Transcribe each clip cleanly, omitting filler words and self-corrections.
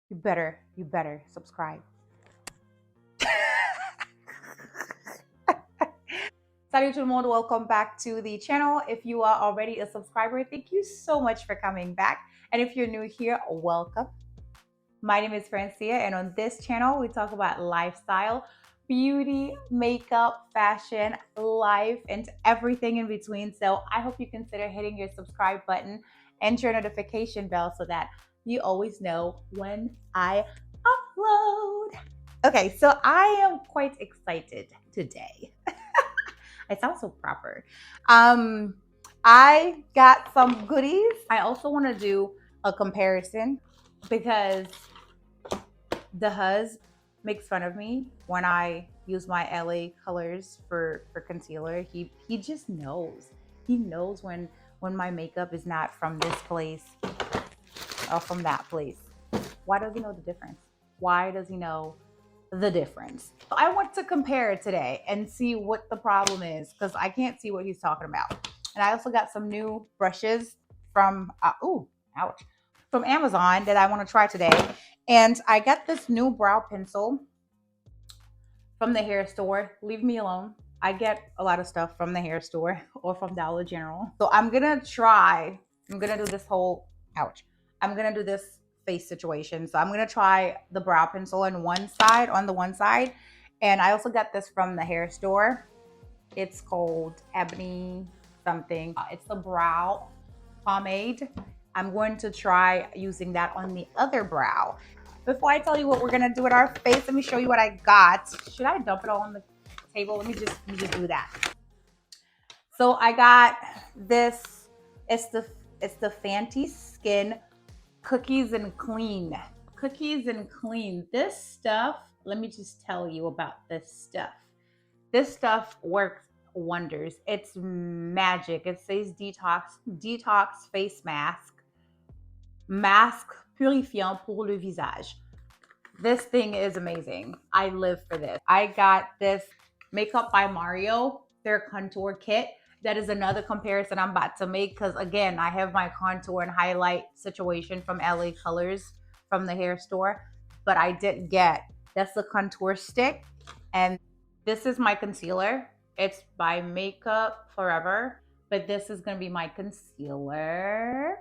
You better subscribe. Salut tout le monde, welcome back to the channel. If you are already a subscriber, thank you so much for coming back. And if you're new here, welcome. My name is Francia, and on this channel, we talk about lifestyle, beauty, makeup, fashion, life, and everything in between. So I hope you consider hitting your subscribe button and your notification bell so that you always know when I upload. Okay, so I am quite excited today. I sound so proper. Um, I got some goodies. I also want to do a comparison because the hus makes fun of me when I use my LA colors for concealer. He just knows. He knows when my makeup is not from this place or from that place. Why does he know the difference? Why does he know the difference? I want to compare today and see what the problem is because I can't see what he's talking about. And I also got some new brushes from ouch, from Amazon that I want to try today. And I got this new brow pencil from the hair store. Leave me alone. I get a lot of stuff from the hair store or from Dollar General. So I'm gonna do this whole ouch. I'm gonna do this face situation. So I'm gonna try the brow pencil on the one side. And I also got this from the hair store. It's called Ebony something. It's the brow pomade. I'm going to try using that on the other brow. Before I tell you what we're gonna do with our face, let me show you what I got. Should I dump it all on the table? Let me just do that. So I got this. It's the Fenty Skin Cookies and Clean. Cookies and Clean. This stuff, let me just tell you about this stuff. This stuff works wonders. It's magic. It says detox face masque purifiant pour le visage. This thing is amazing. I live for this. I got this Makeup by Mario, their contour kit. That is another comparison I'm about to make because, again, I have my contour and highlight situation from LA Colors from the hair store, but I didn't get. That's the contour stick. And this is my concealer. It's by Makeup Forever, but this is going to be my concealer.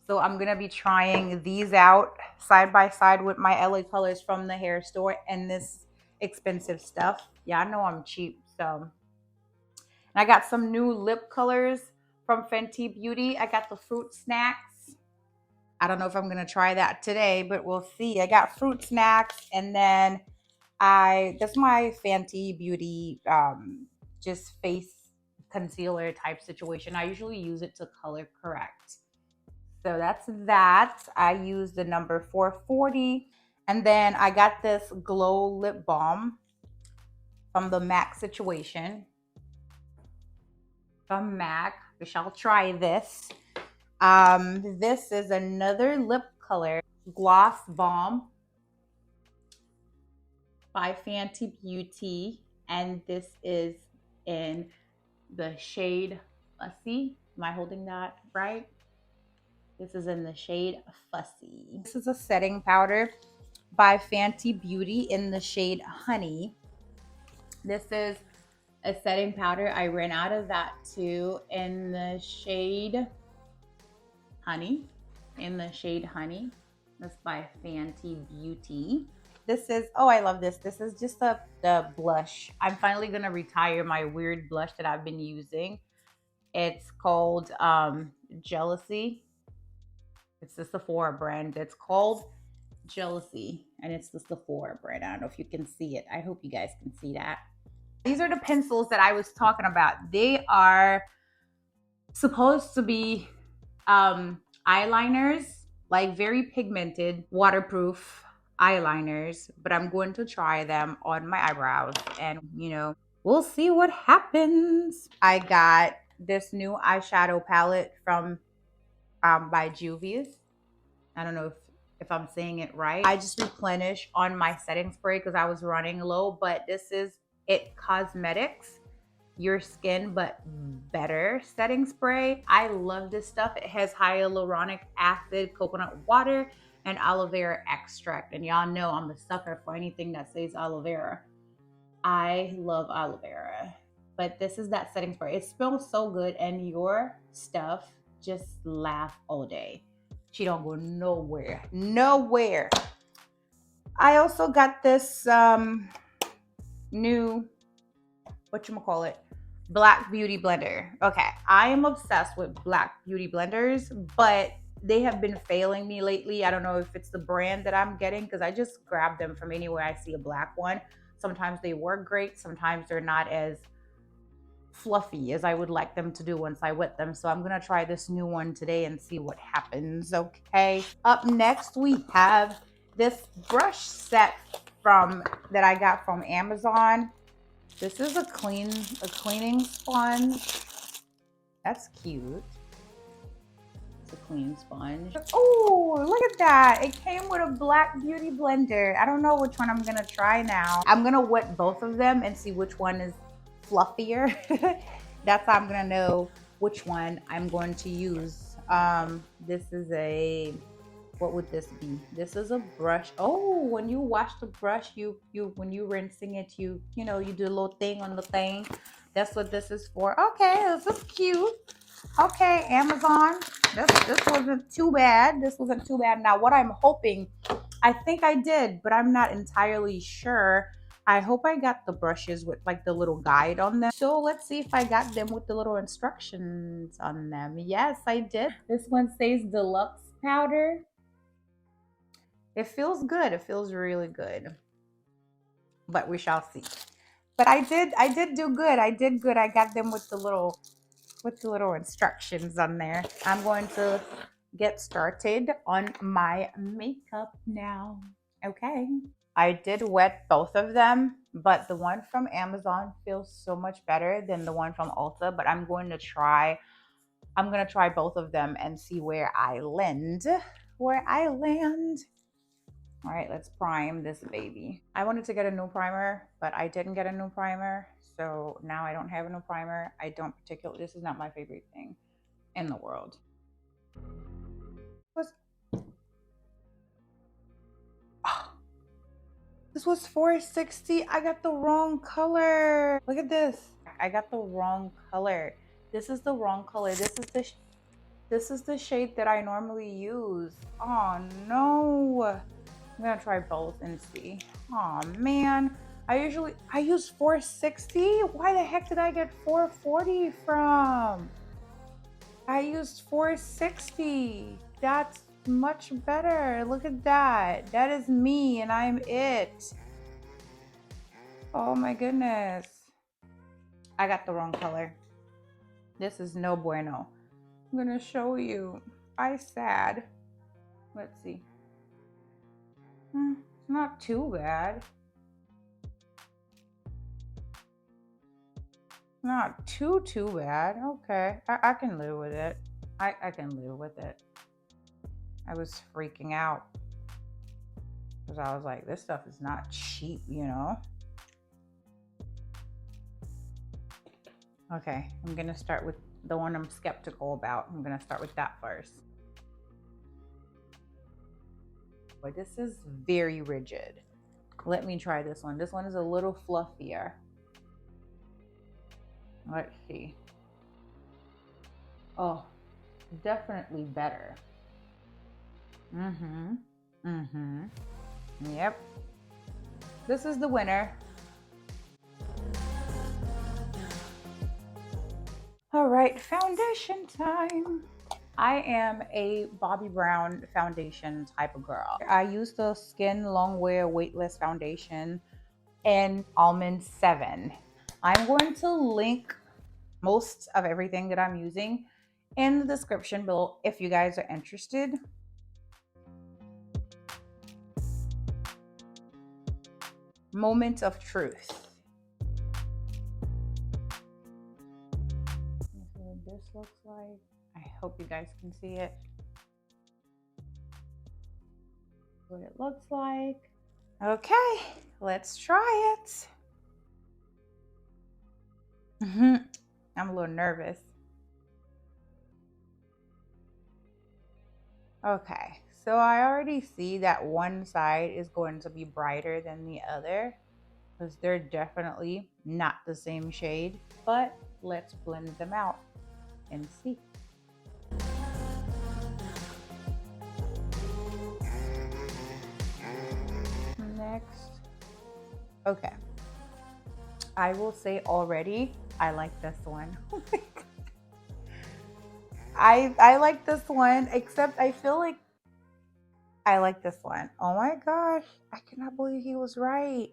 So I'm going to be trying these out side by side with my LA Colors from the hair store and this expensive stuff. Yeah, I know I'm cheap. So, and I got some new lip colors from Fenty Beauty. I got the Fruit Snacks. I don't know if I'm going to try that today, but we'll see. I got Fruit Snacks, and then that's my Fenty Beauty just face concealer type situation. I usually use it to color correct. So that's that. I use the number 440. And then I got this Glow Lip Balm from the MAC situation. From MAC. We shall try this. This is another lip color. Gloss Balm by Fenty Beauty. And this is in the shade Fussy. Am I holding that right? This is in the shade Fussy. This is a setting powder by Fenty Beauty in the shade Honey. This is a setting powder. I ran out of that too in the shade Honey. That's by Fenty Beauty. This is, oh, I love this. This is just the blush. I'm finally going to retire my weird blush that I've been using. It's called Jealousy. It's the Sephora brand. It's called Jealousy, and it's the Sephora brand. I don't know if you can see it. I hope you guys can see that. These are the pencils that I was talking about. They are supposed to be eyeliners, like very pigmented, waterproof eyeliners, but I'm going to try them on my eyebrows, and we'll see what happens. I got this new eyeshadow palette from by Juvia's. I don't know if I'm saying it right. I just replenish on my setting spray because I was running low, but this is It Cosmetics Your Skin But Better setting spray. I love this stuff. It has hyaluronic acid, coconut water, and aloe vera extract. And y'all know I'm a sucker for anything that says aloe vera. I love aloe vera. But this is that setting spray. It smells so good, and your stuff just laugh all day. She don't go nowhere. Nowhere. I also got this new, whatchamacallit, black beauty blender. Okay, I am obsessed with black beauty blenders, but they have been failing me lately. I don't know if it's the brand that I'm getting, because I just grab them from anywhere I see a black one. Sometimes they work great, sometimes they're not as fluffy as I would like them to do once I wet them. So I'm gonna try this new one today and see what happens. Okay, up next we have this brush set from that I got from Amazon. This is a cleaning sponge. That's cute. It's a clean sponge. Oh, look at that. It came with a black beauty blender. I don't know which one I'm gonna try now. I'm gonna wet both of them and see which one is fluffier. That's how I'm gonna know which one I'm going to use. This is a, what would this be? This is a brush. Oh, when you wash the brush, when you rinsing it, you know, you do a little thing on the thing. That's what this is for. Okay, this is cute. Okay, Amazon. This wasn't too bad. This wasn't too bad. Now, what I'm hoping, I think I did, but I'm not entirely sure. I hope I got the brushes with like the little guide on them. So let's see if I got them with the little instructions on them. Yes, I did. This one says deluxe powder. It feels good. It feels really good. But we shall see. But I did do good. I did good. I got them with the little instructions on there. I'm going to get started on my makeup now. Okay. I did wet both of them, but the one from Amazon feels so much better than the one from Ulta, but I'm going to try both of them and see where I land. All right, let's prime this baby. I wanted to get a new primer, but I didn't get a new primer. So now I don't have a new primer. This is not my favorite thing in the world. This was $4.60. I got the wrong color. Look at this. I got the wrong color. This is the wrong color. This is the shade that I normally use. Oh no. I'm gonna try both and see. Oh man. I use $4.60. Why the heck did I get $4.40 from? I used $4.60. That's much better. Look at that. That is me and I'm it. Oh my goodness. I got the wrong color. This is no bueno. I'm gonna show you. I sad. Let's see. It's not too bad. Not too bad. Okay. I can live with it. I can live with it. I was freaking out because I was like, this stuff is not cheap, you know? Okay, I'm gonna start with the one I'm skeptical about. I'm gonna start with that first. But this is very rigid. Let me try this one. This one is a little fluffier. Let's see. Oh, definitely better. Yep. This is the winner. All right, foundation time. I am a Bobbi Brown foundation type of girl. I use the Skin Longwear Weightless Foundation in Almond 7. I'm going to link most of everything that I'm using in the description below if you guys are interested. Moment of truth. This is what this looks like. I hope you guys can see it. What it looks like. Okay, let's try it. I'm a little nervous. Okay, So I already see that one side is going to be brighter than the other because they're definitely not the same shade, but let's blend them out and see. Next. Okay. I will say already, I like this one. I like this one, except I feel like I like this one. Oh my gosh, I cannot believe he was right.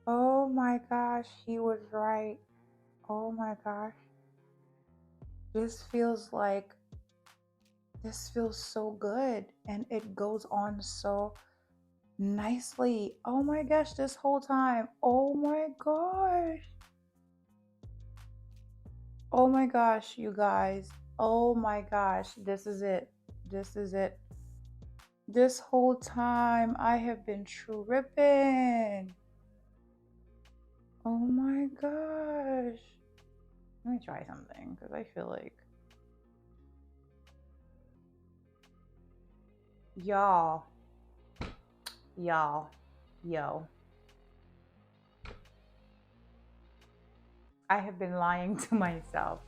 Oh my gosh, he was right. Oh my gosh. This feels like, this feels so good and it goes on so nicely. Oh my gosh, this whole time. Oh my gosh. Oh my gosh, you guys. Oh my gosh, this is it. This is it. This whole time I have been tripping. Oh my gosh. Let me try something because I feel like, y'all, yo, I have been lying to myself.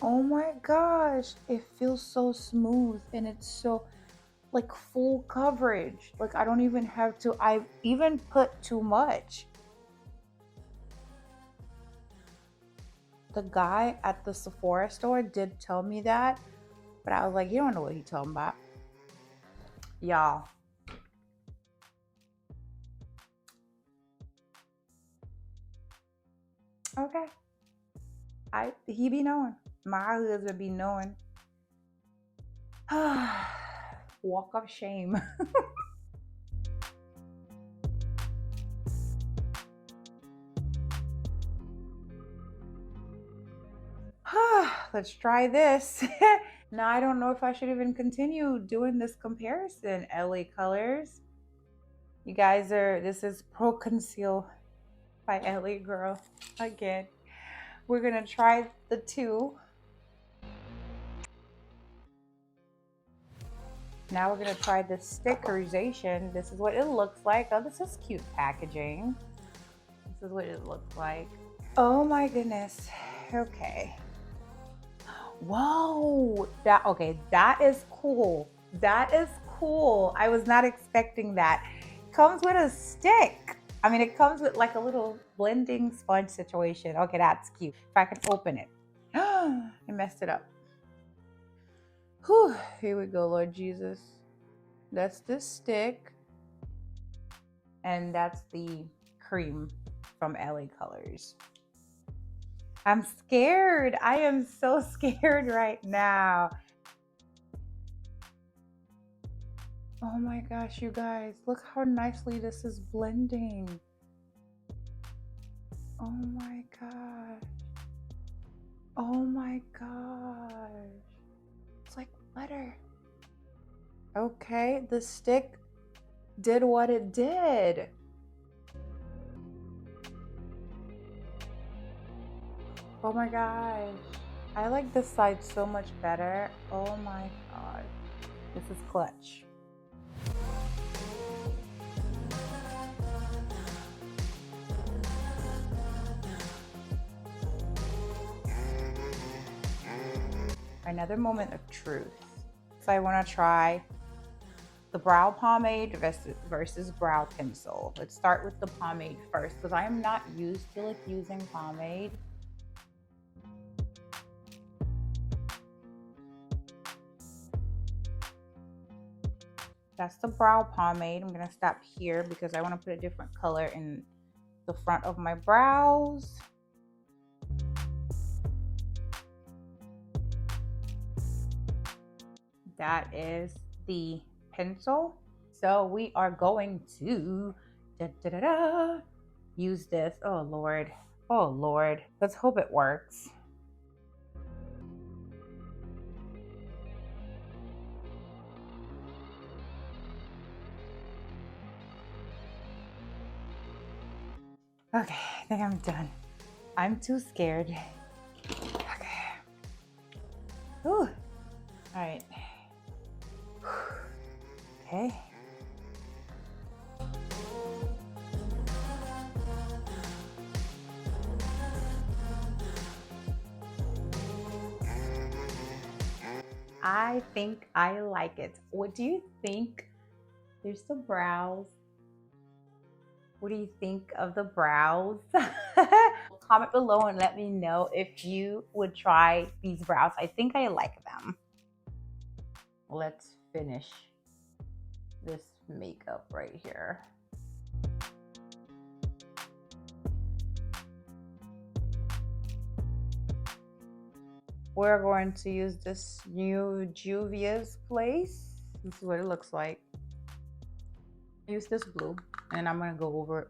Oh my gosh, it feels so smooth and it's so like full coverage. Like I don't even have to, I even put too much. The guy at the Sephora store did tell me that, but I was like, you don't know what he's talking about. Y'all. Okay. He be knowing. My husband be knowing. Walk of shame. Let's try this. Now I don't know if I should even continue doing this comparison. LA Colors. You guys are, this is Pro Conceal by LA Girl again. We're gonna try the two. Now we're gonna try the stickerization. This is what it looks like. Oh, this is cute packaging. This is what it looks like. Oh my goodness. Okay. Whoa. That is cool. That is cool. I was not expecting that. Comes with a stick. I mean, it comes with like a little blending sponge situation. Okay, that's cute. If I can open it. I messed it up. Whew. Here we go, Lord Jesus. That's the stick. And that's the cream from LA Colors. I'm scared. I am so scared right now. Oh my gosh, you guys, look how nicely this is blending. Oh my gosh. Oh my gosh. It's like butter. Okay, the stick did what it did. Oh my gosh. I like this side so much better. Oh my god. This is clutch. Another moment of truth. So I want to try the brow pomade versus brow pencil. Let's start with the pomade first because I am not used to like using pomade. That's the brow pomade. I'm gonna stop here because I want to put a different color in the front of my brows. That is the pencil. So we are going to use this. Oh Lord. Oh Lord. Let's hope it works. Okay, I think I'm done. I'm too scared. Okay. Whew. All right. Okay. I think I like it. What do you think? There's the brows. What do you think of the brows? Comment below and let me know if you would try these brows. I think I like them. Let's finish this makeup right here. We're going to use this new Juvia's Place. This is what it looks like. Use this blue and I'm gonna go over it.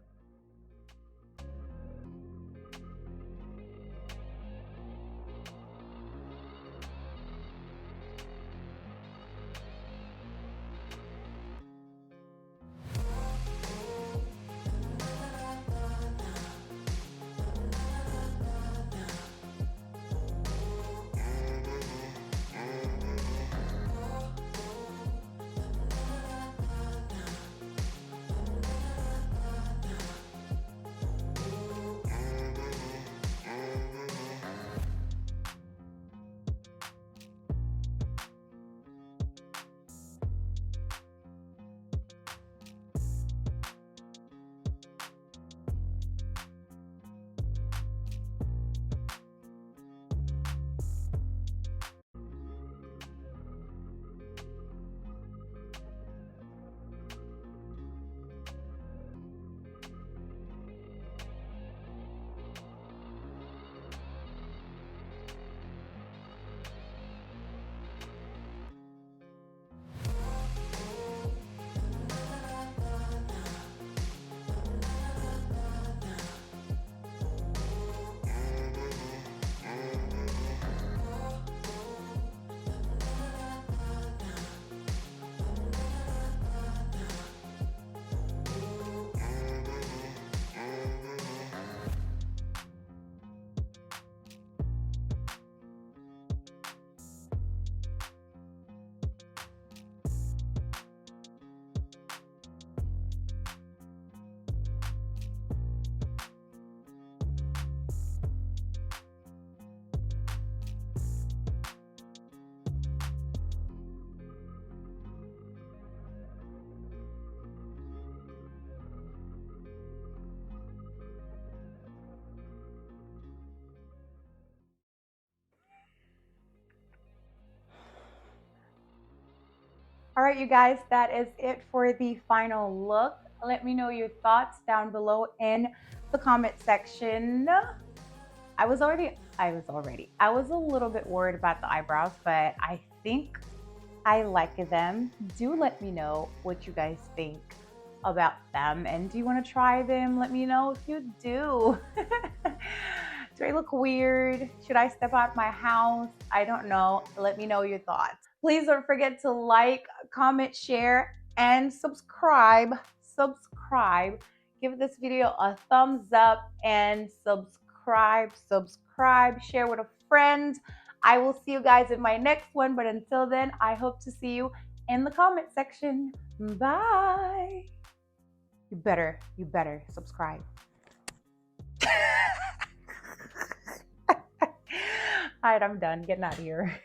All right, you guys, that is it for the final look. Let me know your thoughts down below in the comment section. I was a little bit worried about the eyebrows, but I think I like them. Do let me know what you guys think about them, and do you want to try them? Let me know if you do. Do I look weird? Should I step out my house? I don't know. Let me know your thoughts. Please don't forget to like, comment, share, and subscribe. Give this video a thumbs up and subscribe. Share with a friend. I will see you guys in my next one, but until then, I hope to see you in the comment section. Bye. You better subscribe. All right, I'm done. Getting out of here.